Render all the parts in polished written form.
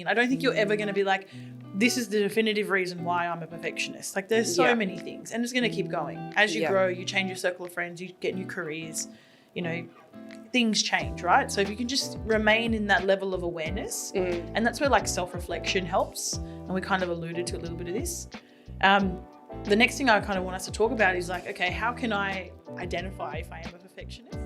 I don't think you're ever going to be like, this is the definitive reason why I'm a perfectionist. Like there's so many things, and it's going to keep going. As you grow, you change your circle of friends, you get new careers, you know, things change, right? So if you can just remain in that level of awareness, and that's where like self-reflection helps. And we kind of alluded to a little bit of this. The next thing I kind of want us to talk about is like, okay, how can I identify if I am a perfectionist?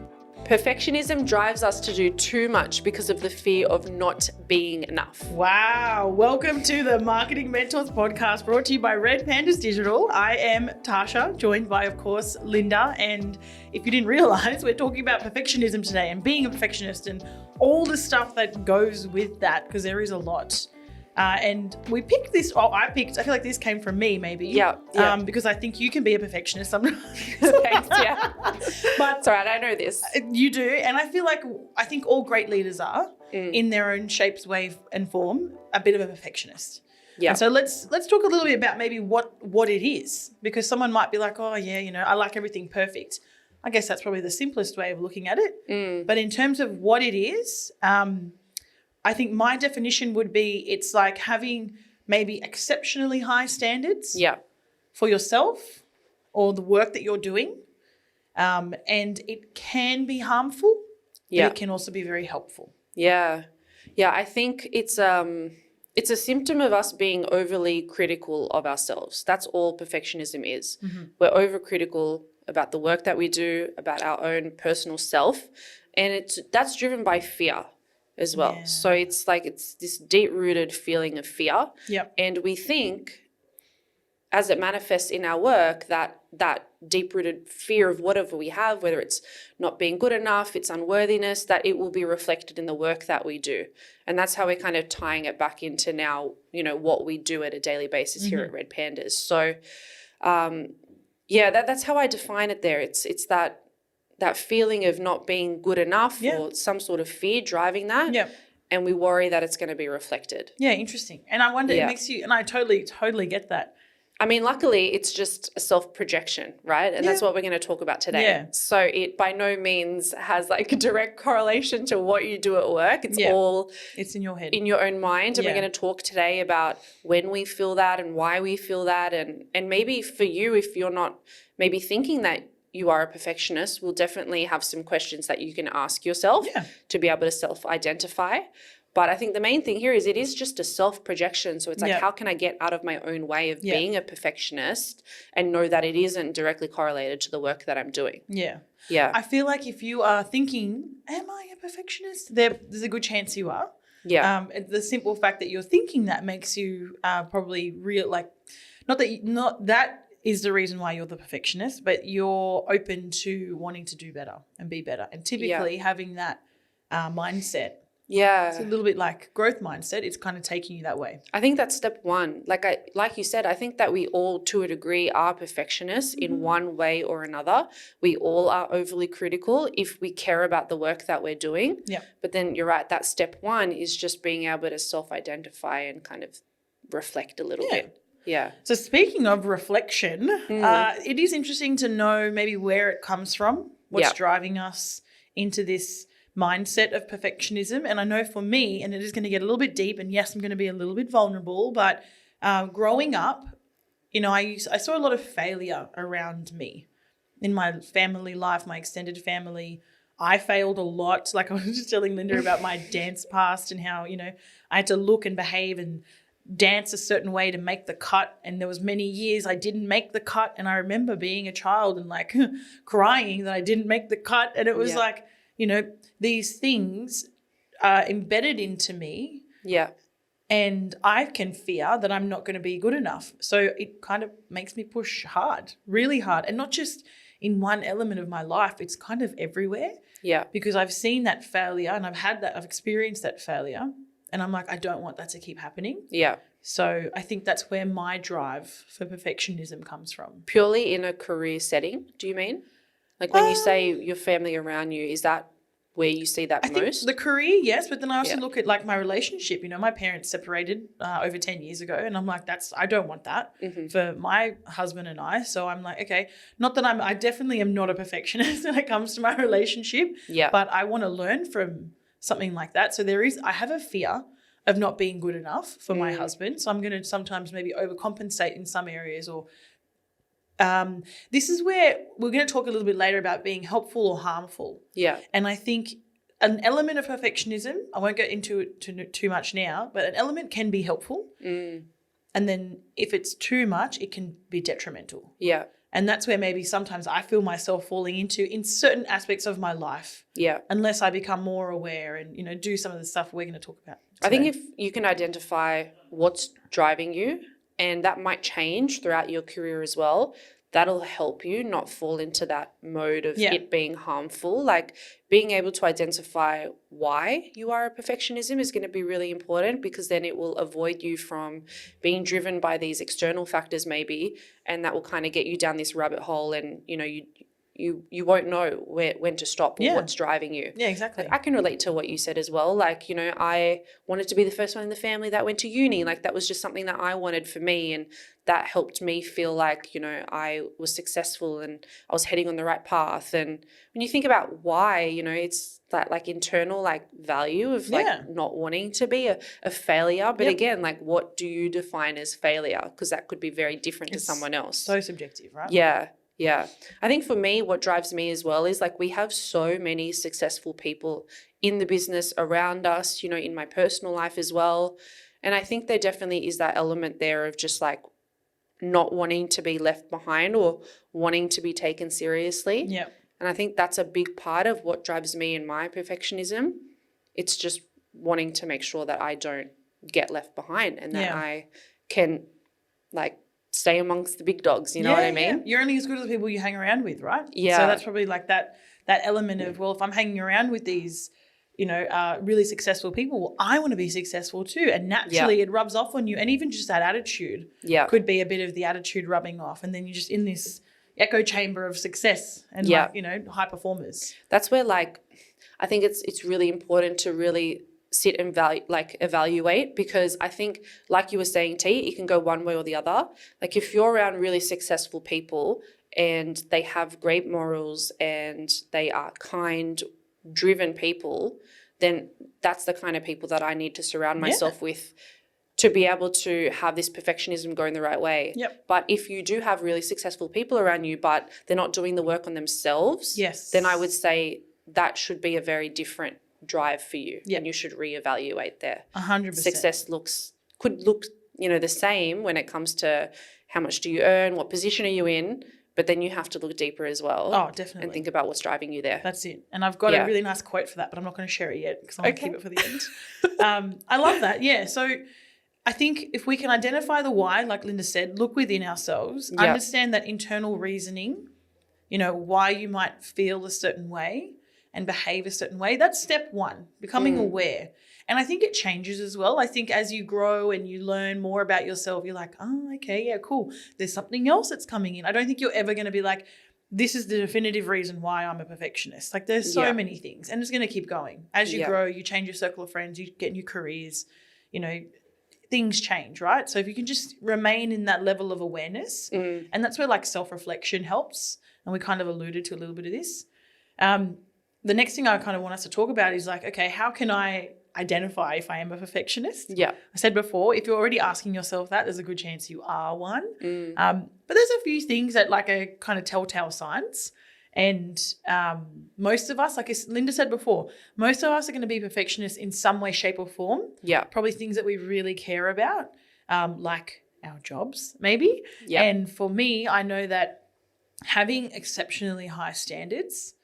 Perfectionism drives us to do too much because of the fear of not being enough. Wow. Welcome to the Marketing Mentors podcast, brought to you by Red Pandas Digital. I am Tasha, joined by, of course, Linda. And if you didn't realize, we're talking about perfectionism today and being a perfectionist and all the stuff that goes with that, because there is a lot. And we picked this, I feel like this came from me maybe. Yeah. Because I think you can be a perfectionist sometimes. Thanks, But it's all right, I know this. You do. And I think all great leaders are, in their own shapes, way and form, a bit of a perfectionist. Yeah. And so let's talk a little bit about maybe what it is, because someone might be like, oh yeah, you know, I like everything perfect. I guess that's probably the simplest way of looking at it. But in terms of what it is, I think my definition would be it's like having maybe exceptionally high standards for yourself or the work that you're doing. And it can be harmful, but it can also be very helpful. Yeah. Yeah, I think it's a symptom of us being overly critical of ourselves. That's all perfectionism is. We're overcritical about the work that we do, about our own personal self, and that's driven by fear as well. Yeah. So it's this deep-rooted feeling of fear. Yep. And we think, as it manifests in our work, that deep-rooted fear of whatever we have, whether it's not being good enough, it's unworthiness, that it will be reflected in the work that we do. And that's how we're kind of tying it back into now, you know, what we do at a daily basis here at Red Pandas. So, that's how I define it there. It's that feeling of not being good enough or some sort of fear driving that. Yeah. And we worry that it's going to be reflected. Yeah, interesting. And I wonder, it makes you, and I totally get that. I mean, luckily it's just a self-projection, right? And that's what we're going to talk about today. Yeah. So it by no means has like a direct correlation to what you do at work. It's in your head, in your own mind. And we're going to talk today about when we feel that and why we feel that. And maybe for you, if you're not maybe thinking that you are a perfectionist, we'll definitely have some questions that you can ask yourself to be able to self-identify. But I think the main thing here is it is just a self-projection. So it's like, how can I get out of my own way of being a perfectionist and know that it isn't directly correlated to the work that I'm doing? Yeah. Yeah. I feel like if you are thinking, am I a perfectionist? There's a good chance you are. Yeah. The simple fact that you're thinking that makes you probably not that is the reason why you're the perfectionist, but you're open to wanting to do better and be better. And typically having that mindset, it's a little bit like growth mindset. It's kind of taking you that way. I think that's step one. Like you said, I think that we all, to a degree, are perfectionists in one way or another. We all are overly critical if we care about the work that we're doing. Yeah. But then you're right, that step one is just being able to self-identify and kind of reflect a little bit. Yeah. So speaking of reflection, it is interesting to know maybe where it comes from, what's driving us into this mindset of perfectionism. And I know for me, and it is going to get a little bit deep, and yes, I'm going to be a little bit vulnerable, but growing up, you know, I saw a lot of failure around me in my family life, my extended family. I failed a lot. Like I was just telling Linda about my dance past and how, you know, I had to look and behave and dance a certain way to make the cut, and there was many years I didn't make the cut, and I remember being a child and like crying that I didn't make the cut, and it was like, you know, these things are embedded into me, and I can fear that I'm not going to be good enough, so it kind of makes me push hard, really hard, and not just in one element of my life, it's kind of everywhere, because I've seen that failure and I've experienced that failure. And I'm like, I don't want that to keep happening. Yeah. So I think that's where my drive for perfectionism comes from. Purely in a career setting, do you mean? Like when you say your family around you, is that where you see that most? Think the career, yes, but then I also look at like my relationship. You know, my parents separated over 10 years ago, and I'm like, I don't want that for my husband and I. So I'm like, okay, not that I definitely am not a perfectionist when it comes to my relationship, but I want to learn from something like that. So I have a fear of not being good enough for my husband. So I'm going to sometimes maybe overcompensate in some areas, or this is where we're going to talk a little bit later about being helpful or harmful. Yeah. And I think an element of perfectionism, I won't go into it too much now, but an element can be helpful. And then if it's too much, it can be detrimental. Yeah. And that's where maybe sometimes I feel myself falling into in certain aspects of my life. Yeah. Unless I become more aware and, do some of the stuff we're going to talk about today. I think if you can identify what's driving you, and that might change throughout your career as well, that'll help you not fall into that mode of it being harmful. Like being able to identify why you are a perfectionism is going to be really important, because then it will avoid you from being driven by these external factors maybe, and that will kind of get you down this rabbit hole, and you won't know when to stop or what's driving you. Yeah, exactly. Like I can relate to what you said as well. Like, I wanted to be the first one in the family that went to uni. Like that was just something that I wanted for me, and that helped me feel like, I was successful and I was heading on the right path. And when you think about why, it's that like internal like value of like not wanting to be a failure. But again, like what do you define as failure? Because that could be very different to someone else. So subjective, right? Yeah. Yeah. I think for me, what drives me as well is like we have so many successful people in the business around us, in my personal life as well. And I think there definitely is that element there of just like not wanting to be left behind or wanting to be taken seriously. Yeah. And I think that's a big part of what drives me in my perfectionism. It's just wanting to make sure that I don't get left behind and that I can like stay amongst the big dogs, you know what I mean? Yeah. You're only as good as the people you hang around with, right? Yeah. So that's probably like that element of, well, if I'm hanging around with these, really successful people, well, I want to be successful too. And naturally it rubs off on you. And even just that attitude could be a bit of the attitude rubbing off. And then you're just in this echo chamber of success and high performers. That's where like, I think it's really important to really sit and evaluate, because I think like you were saying, T, it can go one way or the other. Like if you're around really successful people and they have great morals and they are kind, driven people, then that's the kind of people that I need to surround myself with to be able to have this perfectionism going the right way. Yep. But if you do have really successful people around you, but they're not doing the work on themselves, then I would say that should be a very different drive for you. And you should reevaluate there. 100%. Success could look, the same when it comes to how much do you earn, what position are you in, but then you have to look deeper as well. Oh, definitely. And think about what's driving you there. That's it. And I've got a really nice quote for that, but I'm not going to share it yet because I want to keep it for the end. I love that. Yeah. So I think if we can identify the why, like Linda said, look within ourselves, understand that internal reasoning, why you might feel a certain way and behave a certain way. That's step one, becoming aware. And I think it changes as well. I think as you grow and you learn more about yourself, you're like, oh, okay, yeah, cool. There's something else that's coming in. I don't think you're ever going to be like, this is the definitive reason why I'm a perfectionist. Like there's so many things, and it's going to keep going. As you grow, you change your circle of friends, you get new careers, things change, right? So if you can just remain in that level of awareness, and that's where like self-reflection helps. And we kind of alluded to a little bit of this. The next thing I kind of want us to talk about is like, okay, how can I identify if I am a perfectionist? Yeah. I said before, if you're already asking yourself that, there's a good chance you are one. But there's a few things that like are kind of telltale signs. And most of us, like as Linda said before, most of us are going to be perfectionists in some way, shape or form. Yeah. Probably things that we really care about, like our jobs maybe. Yeah. And for me, I know that having exceptionally high standards,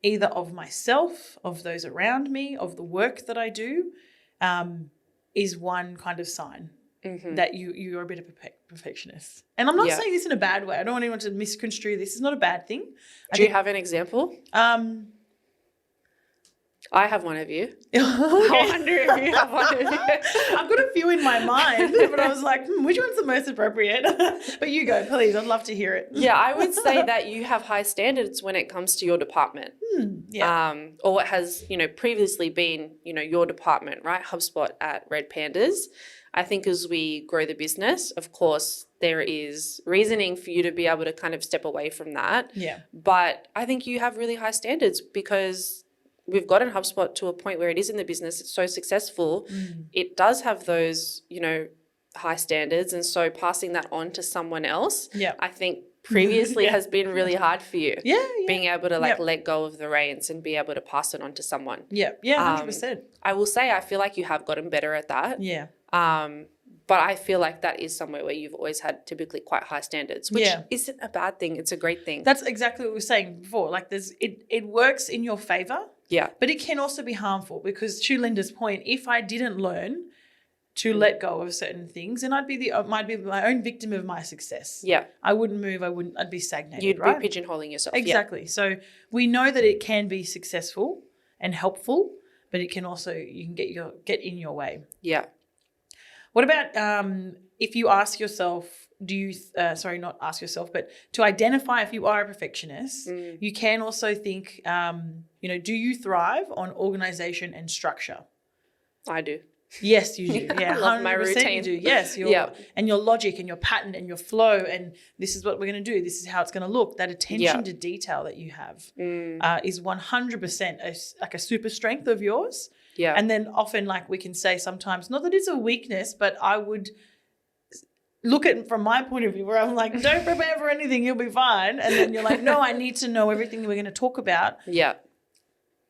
either of myself, of those around me, of the work that I do, is one kind of sign that you're a bit of a perfectionist. And I'm not saying this in a bad way. I don't want anyone to misconstrue this. It's not a bad thing. Do you have an example? I have one of you. I wonder if you have one of you. I've got a few in my mind, but I was like, which one's the most appropriate? But you go, please. I'd love to hear it. Yeah, I would say that you have high standards when it comes to your department. Or what has, previously been, your department, right? HubSpot at Red Pandas. I think as we grow the business, of course, there is reasoning for you to be able to kind of step away from that. Yeah. But I think you have really high standards because we've gotten HubSpot to a point where it is in the business, it's so successful, it does have those, high standards. And so passing that on to someone else, I think previously has been really hard for you. Yeah. Being able to let go of the reins and be able to pass it on to someone. Yeah. 100%. I will say, I feel like you have gotten better at that. Yeah. But I feel like that is somewhere where you've always had typically quite high standards, which isn't a bad thing. It's a great thing. That's exactly what we were saying before. Like it works in your favor. Yeah. But it can also be harmful because to Linda's point, if I didn't learn to let go of certain things, then I'd be my own victim of my success. Yeah. I wouldn't move. I'd be stagnated. You'd right? be pigeonholing yourself. Exactly. So we know that it can be successful and helpful, but it can also, you can get in your way. Yeah. What about if you ask yourself, not ask yourself, but to identify if you are a perfectionist, you can also think, do you thrive on organization and structure? I do. Yes, you do. Yeah, I love my 100% routine. You do. Yes, and your logic and your pattern and your flow, and this is what we're going to do. This is how it's going to look. That attention to detail that you have is 100% like a super strength of yours. Yeah. And then often, like we can say sometimes, not that it's a weakness, but I would look at it from my point of view where I'm like, don't prepare for anything, you'll be fine. And then you're like, no, I need to know everything we're going to talk about. Yeah.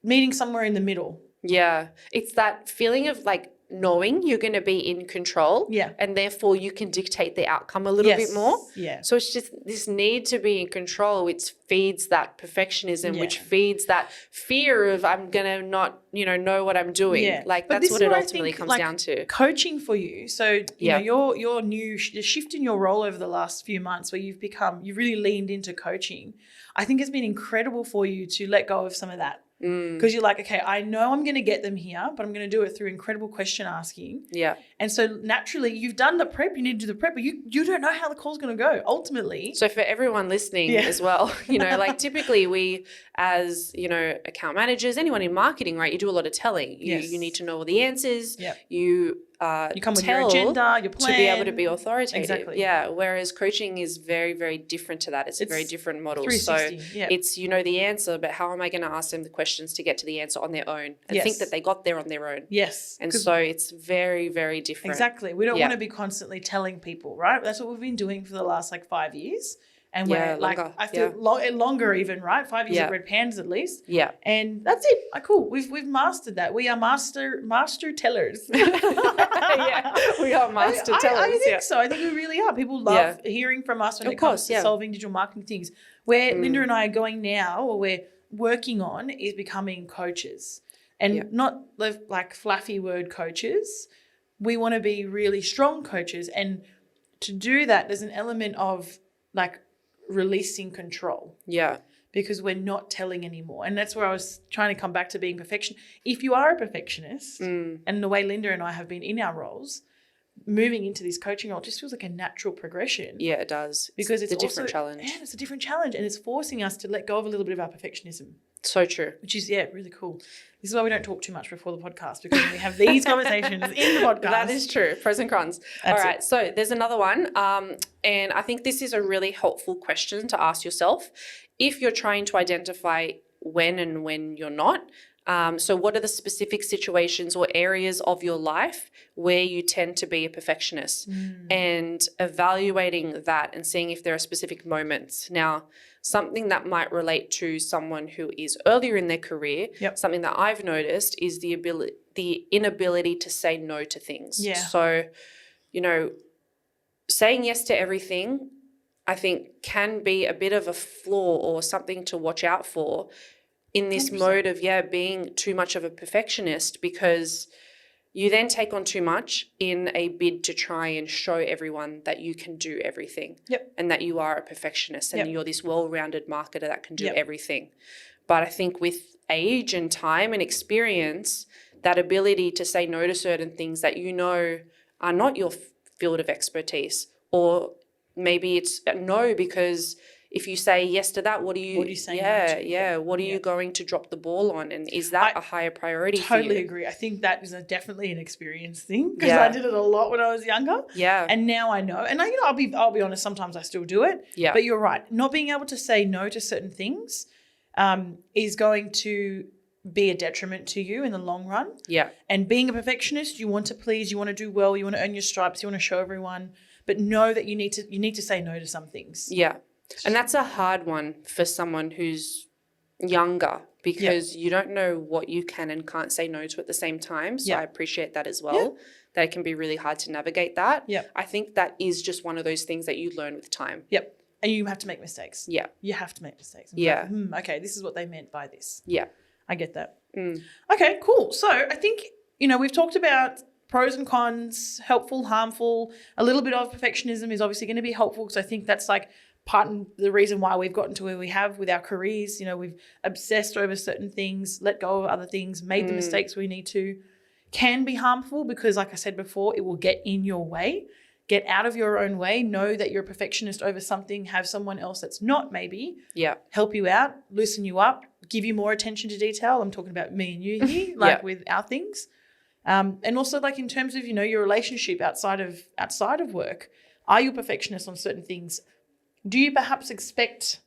Meeting somewhere in the middle. Yeah. It's that feeling of like knowing you're going to be in control. Yeah. And therefore you can dictate the outcome a little bit more. Yeah. So it's just this need to be in control, which feeds that perfectionism, which feeds that fear of I'm going to not, know what I'm doing. Yeah. Like But that's this what is it I ultimately think, comes like, down to. Coaching for you. So, you know, your new the shift in your role over the last few months where you've really leaned into coaching, I think has been incredible for you to let go of some of that. Because you're like, okay, I know I'm going to get them here, but I'm going to do it through incredible question asking. Yeah. And so naturally you've done the prep, you need to do the prep, but you don't know how the call's going to go ultimately. So for everyone listening as well, like typically we as, account managers, anyone in marketing, right, you do a lot of telling. You need to know all the answers. Yep. You come with your agenda, your plan. To be able to be authoritative. Exactly. Yeah. Whereas coaching is very, very different to that. It's a very different model. So it's, the answer, but how am I going to ask them the questions to get to the answer on their own and think that they got there on their own? Yes. And so it's very, very different. Exactly. We don't want to be constantly telling people, right? That's what we've been doing for the last 5 years. And we're longer. I feel longer even, right? 5 years at Red Pandas at least. Yeah. And that's it. Cool. We've mastered that. We are master tellers. We are master tellers. I think so. I think we really are. People love hearing from us when it comes to solving digital marketing things. Where Linda and I are going now, or we're working on, is becoming coaches. And not like fluffy word coaches. We want to be really strong coaches. And to do that, there's an element of releasing control. Yeah. Because we're not telling anymore. And that's where I was trying to come back to being perfection. If you are a perfectionist, and the way Linda and I have been in our roles, moving into this coaching role just feels like a natural progression. Yeah, it does. Because it's a different challenge. Yeah, it's a different challenge. And it's forcing us to let go of a little bit of our perfectionism. So true. Which is, really cool. This is why we don't talk too much before the podcast, because we have these conversations in the podcast. That is true. Pros and cons. All right. So there's another one. And I think this is a really helpful question to ask yourself if you're trying to identify when and when you're not. So what are the specific situations or areas of your life where you tend to be a perfectionist, and evaluating that and seeing if there are specific moments. Now, something that might relate to someone who is earlier in their career, something that I've noticed is the inability to say no to things. Yeah. So, saying yes to everything, I think, can be a bit of a flaw or something to watch out for in this 100%. mode of, being too much of a perfectionist, because you then take on too much in a bid to try and show everyone that you can do everything and that you are a perfectionist and you're this well-rounded marketer that can do everything. But I think with age and time and experience, that ability to say no to certain things that are not your field of expertise, or maybe it's no because if you say yes to that, what are you saying? What are you going to drop the ball on? And is that a higher priority for you? Totally agree. I think that is definitely an experience thing, because I did it a lot when I was younger. Yeah. And now I know. And I'll be honest, sometimes I still do it. Yeah. But you're right. Not being able to say no to certain things is going to be a detriment to you in the long run. Yeah. And being a perfectionist, you want to please, you want to do well, you want to earn your stripes, you want to show everyone, but know that you need to say no to some things. Yeah. And that's a hard one for someone who's younger because you don't know what you can and can't say no to at the same time. So I appreciate that as well, that it can be really hard to navigate that. Yeah. I think that is just one of those things that you learn with time. Yep. And you have to make mistakes. Yeah. You have to make mistakes. Yeah. Like, okay, this is what they meant by this. Yeah. I get that. Mm. Okay, cool. So I think, we've talked about pros and cons, helpful, harmful. A little bit of perfectionism is obviously going to be helpful because I think that's like part of the reason why we've gotten to where we have with our careers. We've obsessed over certain things, let go of other things, made the mistakes we need to. Can be harmful because, like I said before, it will get in your way. Get out of your own way. Know that you're a perfectionist over something. Have someone else that's not maybe help you out, loosen you up, give you more attention to detail. I'm talking about me and you here, with our things. And also like in terms of, your relationship outside of work. Are you a perfectionist on certain things? Do you perhaps expect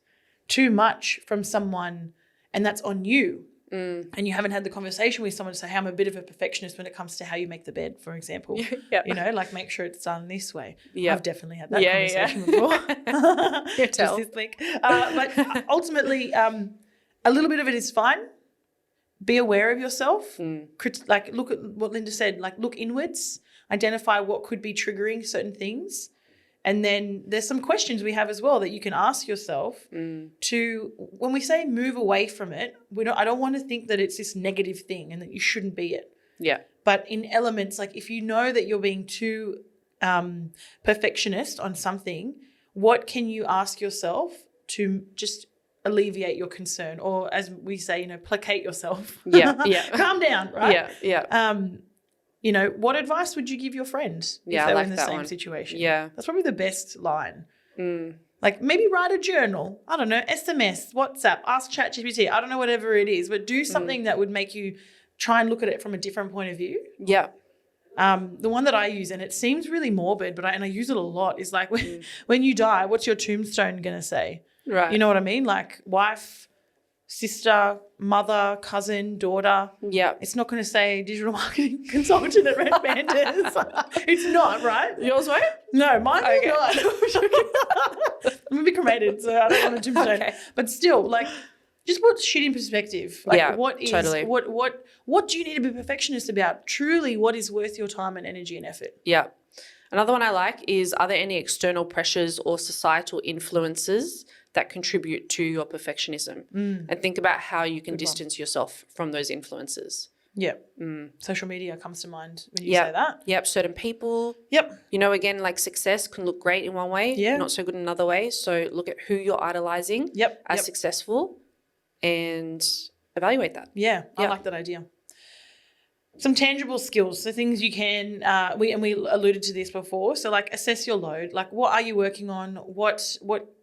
too much from someone and that's on you? And you haven't had the conversation with someone to say, hey, I'm a bit of a perfectionist when it comes to how you make the bed, for example. Like make sure it's done this way. I've definitely had that conversation before. Just this week. But ultimately, a little bit of it is fine. Be aware of yourself. Look at what Linda said, look inwards, identify what could be triggering certain things. And then there's some questions we have as well that you can ask yourself to, when we say move away from it, I don't want to think that it's this negative thing and that you shouldn't be it. Yeah. But in elements, like if you know that you're being too perfectionist on something, what can you ask yourself to just alleviate your concern? Or as we say, placate yourself. Yeah. Calm down, right? Yeah. What advice would you give your friend if they were in the same situation? Yeah. That's probably the best line. Like maybe write a journal. I don't know, SMS, WhatsApp, ask ChatGPT. I don't know, whatever it is, but do something that would make you try and look at it from a different point of view. Yeah. The one that I use, and it seems really morbid, but I use it a lot, is like when you die, what's your tombstone going to say? Right. You know what I mean? Like wife, sister, mother, cousin, daughter. Yeah. It's not going to say digital marketing consultant at Red Pandas. It's not, right? Yours won't? No, mine will not. I'm going to be cremated, so I don't want a tombstone. Okay. But still, just put shit in perspective. Totally. What do you need to be a perfectionist about? Truly, what is worth your time and energy and effort? Yeah. Another one I like is, are there any external pressures or societal influences that contribute to your perfectionism? And think about how you can distance yourself from those influences. Yeah. Social media comes to mind when you say that. Yep. Certain people. Yep. Again, like success can look great in one way, not so good in another way. So look at who you're idolizing as successful and evaluate that. Yeah. I like that idea. Some tangible skills, so things you can, we alluded to this before. So assess your load. What are you working on? What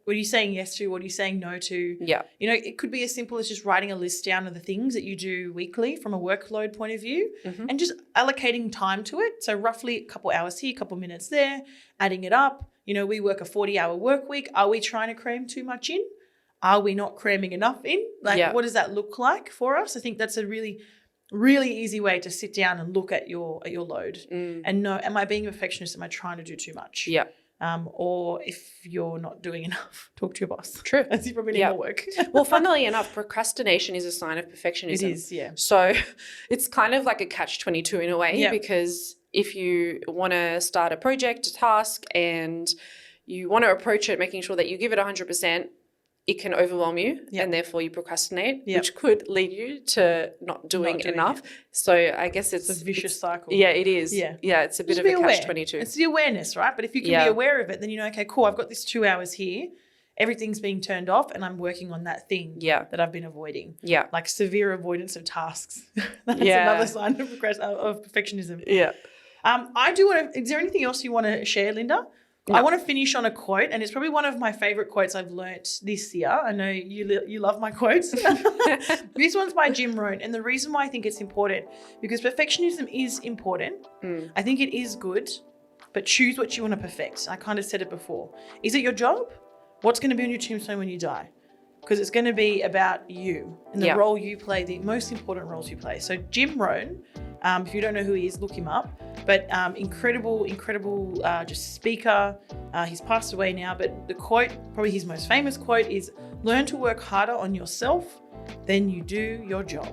are you saying yes to? What are you saying no to? Yeah. It could be as simple as just writing a list down of the things that you do weekly from a workload point of view and just allocating time to it. So roughly a couple hours here, a couple minutes there, adding it up. We work a 40-hour work week. Are we trying to cram too much in? Are we not cramming enough in? What does that look like for us? I think that's a really easy way to sit down and look at your load and know, am I being a perfectionist? Am I trying to do too much? Yeah. Or if you're not doing enough, talk to your boss. True. As you probably need more work. Well, funnily enough, procrastination is a sign of perfectionism. It is, yeah. So it's kind of like a catch-22 in a way because if you want to start a project, a task, and you want to approach it making sure that you give it 100%, it can overwhelm you and therefore you procrastinate, which could lead you to not doing enough. So I guess it's a vicious cycle. Yeah, it is. Yeah, it's a bit of a catch-22. It's the awareness, right? But if you can be aware of it, then okay, cool, I've got this 2 hours here. Everything's being turned off and I'm working on that thing that I've been avoiding. Yeah. Like severe avoidance of tasks. That's another sign of perfectionism. Yeah. I do want to, is there anything else you want to share, Linda? No. I want to finish on a quote, and it's probably one of my favorite quotes I've learnt this year. I know you love my quotes. This one's by Jim Rohn, and the reason why I think it's important, because perfectionism is important. I think it is good, but choose what you want to perfect. I kind of said it before. Is it your job? What's going to be on your tombstone when you die? because it's going to be about you and the Yeah. role you play, the most important roles you play. So Jim Rohn, if you don't know who he is, look him up. But incredible just speaker. He's passed away now, but the quote, probably his most famous quote, is learn to work harder on yourself than you do your job.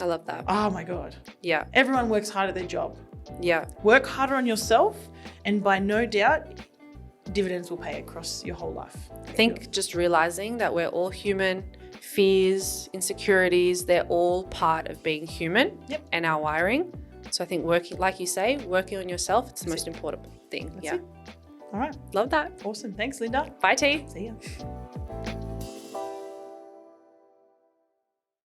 I love that. Oh my God. Yeah. Everyone works hard at their job. Yeah. Work harder on yourself, and by no doubt, dividends will pay across your whole life. I think just realizing that we're all human, fears, insecurities, they're all part of being human. Yep. And our wiring. So I think working, like you say, working on yourself, it's the most important thing. That's it. All right. Love that. Awesome. Thanks, Linda. Bye, T. See ya.